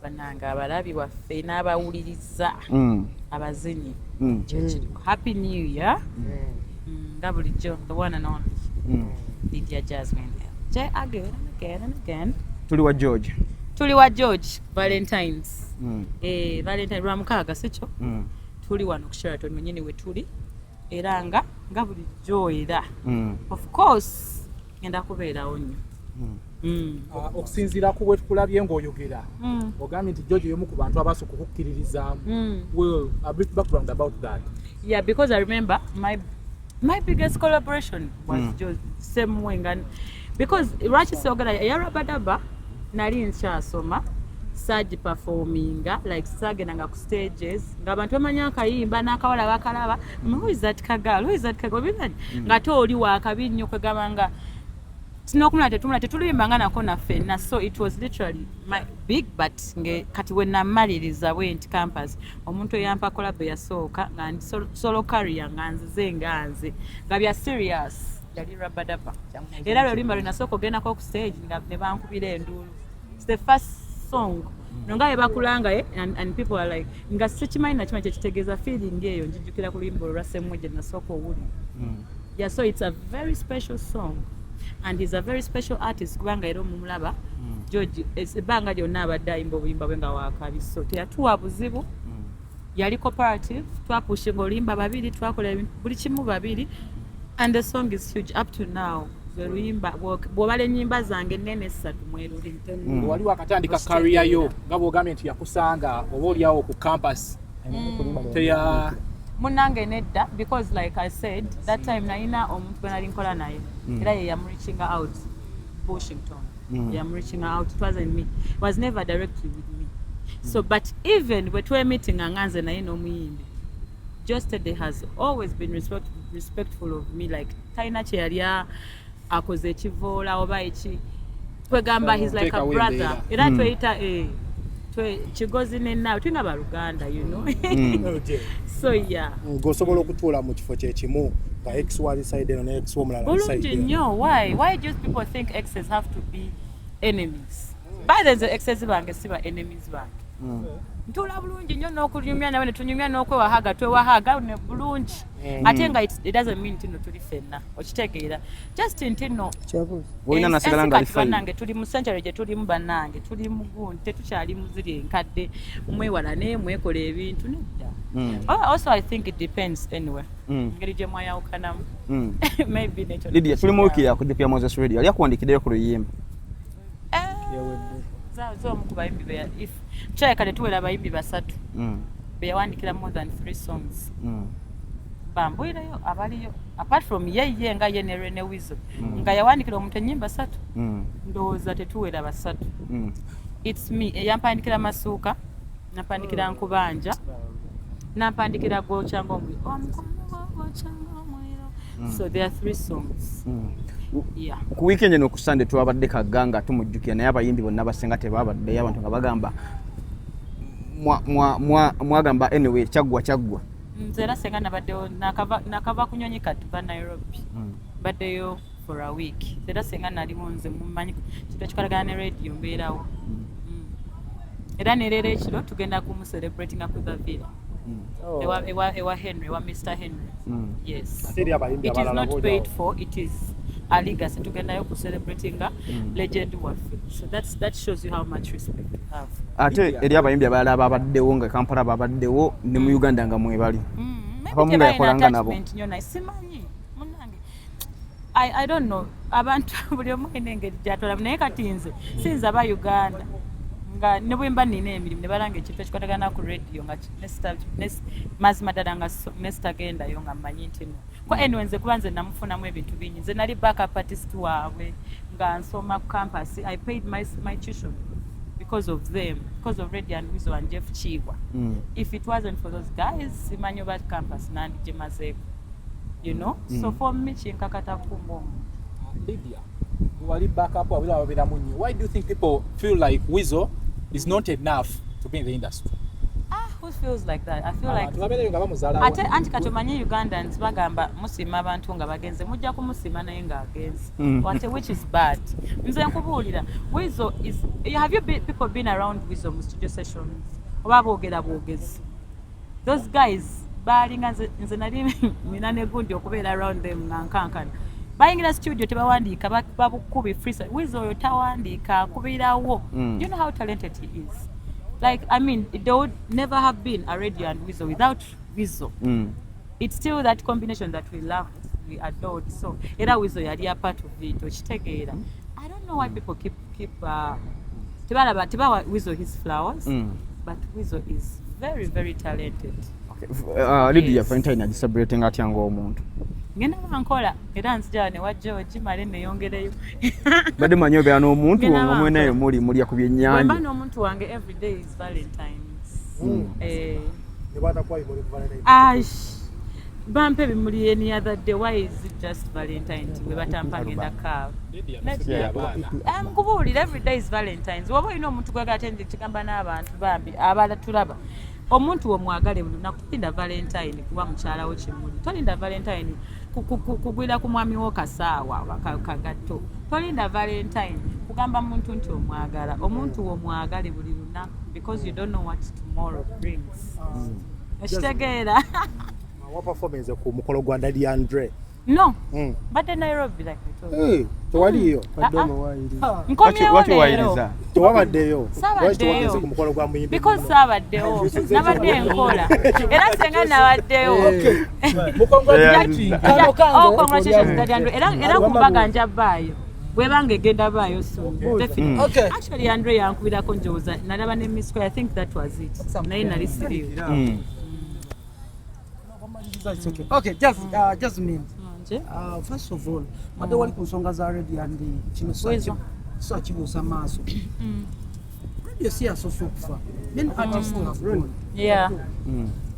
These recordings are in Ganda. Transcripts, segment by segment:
bananga abalabi waffe n'abawuliriza abazinyi happy new year nga bulijjo the one and only Lydia Jazmine again tuli wa George Valentines Valentine lwamukaaga sikyo tuli wano ku Sheraton mwenyini we tuli era nga bulijjo era of course ngenda kubeerawo nnyo okusinziira ku bwe tukulabye ng'oyogera ogambye nti George y'omu ku bantu abasooka okukkiririzaamu. Well, a bit background about that. Yeah, because I remember my biggest collaboration was George same way because lwaki sogera yarabadaba nali nkyasoma saji performing like sagenanga ku stages ng'abantu bamanya akayimba n'akawala bakalaba who is that kagalo nga toli wakabi nnyo kwegamba nga sinokumula tetulimba nga nako naffe so it was literally my big but kati we namaliriza went campus omuntu eyampa collab yasooka nga solo career nganzize nganze nga bya serious yali rabadaba era lwolimba lwenasooka ogendako ku stage nga ne bankubira enduulu. It's the first song nonga yebakulanga and people are like nga sikimanyi nakima kyekitegeeza feeling eyo njijjukira ku luyimba olwasemwe gye nasooka owuli. Yeah, so it's a very special song and he's a very special artist kubanga era omumulaba George ebbanga lyonna abadde ayimba obuyimba bwe nga waakabi so teyatuwa buzibu yali cooperative twapushinga oluyimba babiri twakola ebintu buli kimu babiri and the song is huge up to now. Luyimba bw'obala ennyimba zange nnene essatu mweruli wali wakatandika career yo nga bw'ogambye nti yakusanga oba oliawo ku campus munange nedda because like I said that time nalina omuntu gwe nali nkola naye era ye yam reaching out Washington yam reaching out it wasn't me, it was never directly with me. So but even bwe twe meeting anganze naye n'omuyimbi Jostede has always been respectful of me like taina kye yali akoze ekivoola oba eki twegamba he's like a brother era tweyita kigozi nenaawe tulina baluganda you know. So yeah ng'osobola okutuula mu kifo kyekimu nga ex wali side eno ne ex omulala bulungi nnyo why just people think exes have to be enemies by the exes bange siba enemies bange ntula bulungi nnyo n'okunyumya nawe ne tunyumya n'okwewahaga twewahaga ne bulungi ate nga it doesn't mean nti no tuli ffenna okitegeera just nti no olina nasigala nga alifa bannange tuli mu century gye tulimu bannange tuli mu gundi tetukyali muziri enkadde mwewala ne mwekola ebintu nedda. Also I think it depends anyway ngeri gye mwayawukanamu maybe nature Lydia tuli mu wiki ya kujjukira Moze Radio ali akuwandikiddeyo ku luyimba omu ku bayimbi be if kyaleka ne tuwera abayimbi basatu be yawandikira more than 3 songs bambwirayo abaliyo apart from ye nga ye ne Rene Wizo nga yawandikira omuntu ennyimba 3 ndowooza tetuwera basatu. It's me eyampandikira Masuuka nampandikira Nkubanja nampandikira Gwokyanga omuliro so there are 3 songs. Yeah. Ku weekend eno ku Sunday twabadde kaganga tumujjukira naye abayimbi bonna basenga tebabadde abantu nga bagamba mwagamba anyway chaggwa nzera senga nabaddeyo nakava kunyonyi katuba Nairobi baddeyo for a week nzera senga nali munze mumanyi kintu kikolagana ne radio mbeerawo era nerero ekiro tugenda kumuselebratinga ku the villa ewa Henry wa Mr. Henry. Yes, it is not paid for, it is a legacy tugendayo ku celebrating legend waffe, so that shows you how much respect we have. Ate eri abayimbi abalala babaddewo nga Kampala babaddewo ne mu Uganda nga mwebali abamu nga yakolanga nabo simanyi munange I don't know abantu buli omu engeri gyatola naye kati nze sinza aba Uganda nga ne bwemba nina emirimu ne balanga ekintu ekikwatagana ku radio nga mazima ddala nga nesitagendayo nga mmanyi nti no kwa anyway nze kuba nze namufunamu ebintu bingi nze nali backup artist waabwe nga nsoma ku campus. I paid my tuition because of them, because of Lydia and Wizo and Jeff Chigwa. If it wasn't for those guys simanyi oba campus nandigimazeeko, you know. So for me kinkakata kumbo. Lydia, wali backup wabula wabira munyi. Why do you think people feel like Wizo is not enough to be in the industry? Who feels like that. I feel like tubabeereyo nga bamuzaala ate anti kati omanyi Ugandans bagamba musima abantu nga bagenze mujja kumusima naye ng'agenze ate which is bad. Nze nkubuulira Weasel is have you people been around Weasel mu studio sessions oba boogera bwogezi those guys baalinga nze nali nina ne gundi okubeera around them nga nkankana bayingira studio tebawandiika babukubi freestyle Weasel oyo tawandiika akubirawo you know how talented he is. Like, I mean, there would never have been a radio and Weasel without Weasel. It's still that combination that we loved, we adored. So, era Weasel yali a part of it. I don't know why people keep tibawa Weasel his flowers, but Weasel is very, very talented. Okay. Lydia Valentine is celebrating at young omuntu. Ngenda bankola era nzija ne wajja okimale neyongereyo. Bade manyo be ano omuntu omwe naye muri yakubye nyanyi. Bano omuntu wange every day is Valentine's. Ne bata kwa muri Valentine. Ash. Bampe bimuli any other day, why is it just Valentine's? We batampanga in the car. Kubuulira every day is Valentine's. Waba olina omuntu gwagala atende kigamba n'abantu bambi abala tulaba. Omuntu omwagale buli lunaku tolinda Valentine kuba mukyala wo kimuli. Tolinda Valentine kugwira ku mwami wo kasaawa kagatto. Tolinda Valentine kugamba muntu nti omwagala. Omuntu omwagale buli lunaku because you don't know what tomorrow brings. Ekitegeera. What performance ku mukolo gwa Lydia Andre? No. But in Nairobi like we told. Tewaliyo. Nkomyewo leero. Tewabaddeyo. Sabaddeyo. Ku mukolo gwa muyimbi. Because sabaddeyo. Nabadde nkola. Era senga nabaddeyo. Oh, congratulations Lydia Andre. Era kumbaga njabaayo. Bwebanga egenda baayo soon. Definitely. Okay. Actually Andre yankubirako njowooza nalaba ne Miss Square. I think that was it. Naye nali serious. Okay, Jazmine. First of all, madde wali ku nsonga za radio and kino so kibuusa maaso. Radio si yasoose okufa. Many artists have gone. Yeah.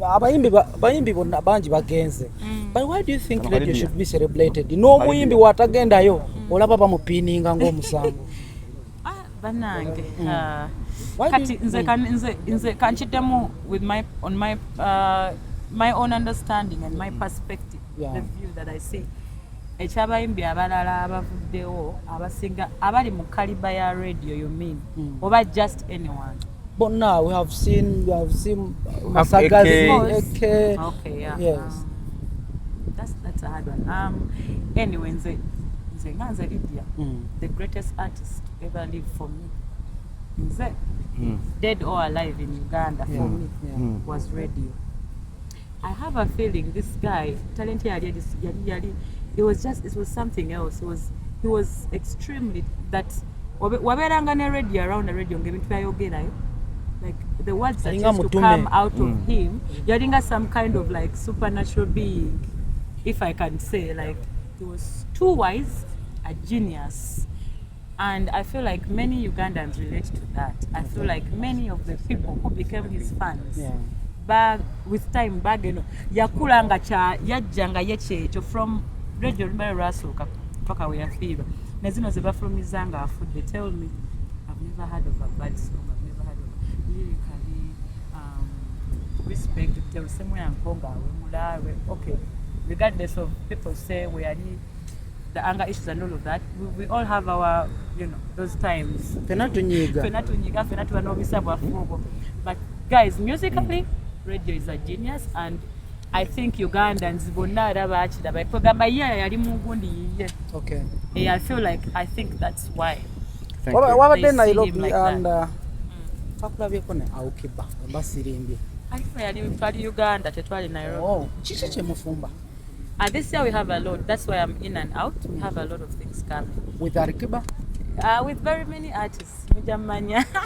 Abayimbi bonna bangi bagenze. But why do you think radio should be celebrated? N'omuyimbi watagendayo olaba bamupiininga ng'omusango. Banange. Kati nze kankiddemu with my own understanding and my perspective, the view that I see. Ekyabayimbi abalala abavuddewo abasinga abali mu kaliba ya radio you mean oba just anyone? But now we have seen Masagazi, Okay, yeah. Yes. That's a hard one. Anyway, nze Lydia, the greatest artist to ever live for me. Nze, dead or alive in Uganda for me was radio. I have a feeling this guy, talent it was something else. He was extremely that waberanga ne radio around the radio ngebintu byayogerayo. Like the words that used to come out of him, yalinga some kind of like supernatural being, if I can say. Like he was too wise, a genius. And I feel like many Ugandans relate to that. I feel like many of the people who became his fans with time yakulanga yajjanga yekyeekyo from radio lumbala lwasooka paka we yafiirwa ne zino ze bafulumizanga afudde. Tell me, I've never heard of a bad song, I've never heard of lyrically respect terusemwe yankonga wemulawe. Okay, regardless of people say we are the anger issues and all of that, we all have our, those times. Fena tuba n'obisa bwafuubo. But guys, musically, radio is a genius, and I think Ugandans bonna arabakira bakugamba yali mu gundi yiye. Okay. I feel like I think that's why. Wabadde Nairobi and twakulabye ne Aukiba mbasirimbye. Twali Uganda tetwali Nairobi. Oh, kiki kye mufumba? This year we have a lot. That's why I'm in and out. We have a lot of things coming. With Aukiba? With very many artists.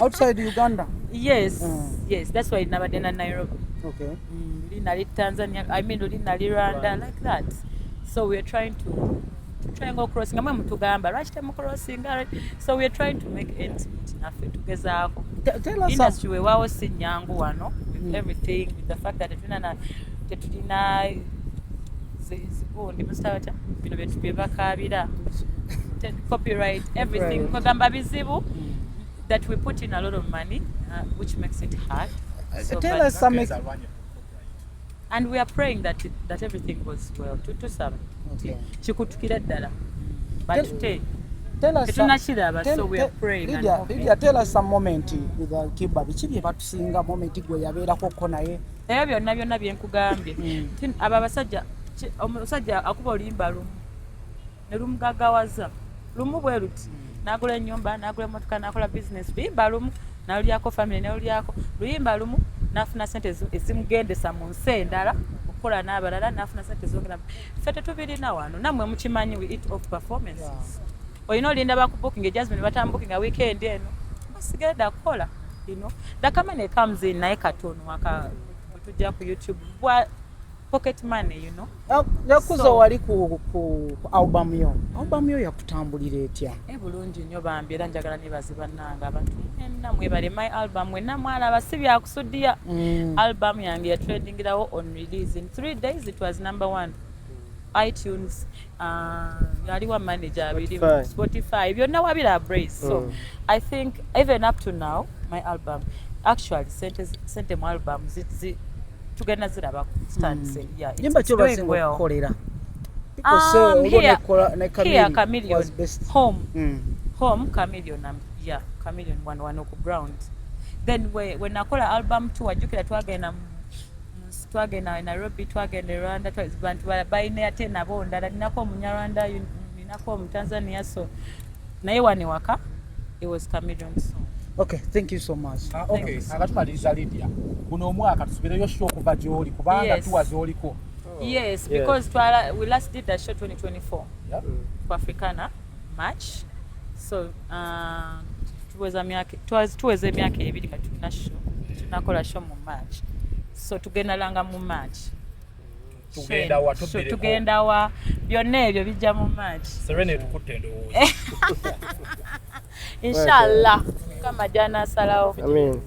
Outside Uganda? Yes. Yes, that's why nabadde na Nairobi. Okay. Nali Tanzania, I mean nali Rwanda, like that. So we're trying to triangle crossing. Amwe mutugamba lwaki temucrossing. So we're trying to make ends meet naffe tugezaako. Tell us industry weewaawo si nnyangu wano with everything, with the fact that tetulina zigundi musitawata bino bye bakaabira copyright everything kwegamba bizibu that we put in a lot of money which makes it hard. So, Tell but- us some and we are praying that everything goes well. Tusaba. Okay. Kikutukira ddala. But today, Tell us tetunakiraba, so we are praying and hoping. Lydia, tell us some moment with Kiba. Biki bye batusinga moment gwe yabeerako ko naye. Ebyo byonna bye nkugambye. Abo abasajja omusajja akuba oluyimba lumu ne lumugaggawaza lumu bwe luti n'agula ennyumba n'agula emmotoka n'akola bizinesi luyimba lumu n'alulyako famire n'alulyako luyimba lumu n'afuna sente ezimugendesa mu nsi endala okukola n'abalala n'afuna sente ezongera ffe tetubirina wano nammwe mukimanyi we eat off performances olina olinda bakubukinga Jazmine batambukinga weekend eno basigenda kukola the money comes in naye katono tujja ku YouTube pocket money Yakuza wali ku album yo yakutambulira etya? Bulungi nnyo Bambi era njagala nibaze bannanga abantu mwenna mwebale my album mwenna mwalaba si byakusudia album yange yatrendingirawo on release in 3 days it was #1 iTunes yaliwa manager abiri Spotify byonna wabira brace so I think even up to now my album actually sente mu album tugenda ziraba stands yeah Jimba it's kyo doing basinga well. okukolera. Here Chameleon was best. home Chameleon Chameleon one ku ground then when nakola album tour Ajjukidde twagenda Nairobi twagenda Rwanda bantu bayina ate nabo ndala ninako Munyarwanda ninako mu Tanzania so naye wane waka it was Chameleon song. Okay, thank you so much. Okay, akatumaliriza Lydia. Kuno omwaka tusibireyo show kuva gy'oli kubanga tuwa z'oliko. Yes, because we last did that show 2024. Yeah. For Africana March. So tuweza emyaka ebiri nga tulina show. Tunakola show mu March. So tugenda langa mu March. Tugenda wa byonna ebyo bijja mu March. Serene tukutte ndowooza. Inshallah kama jana salao. Amen.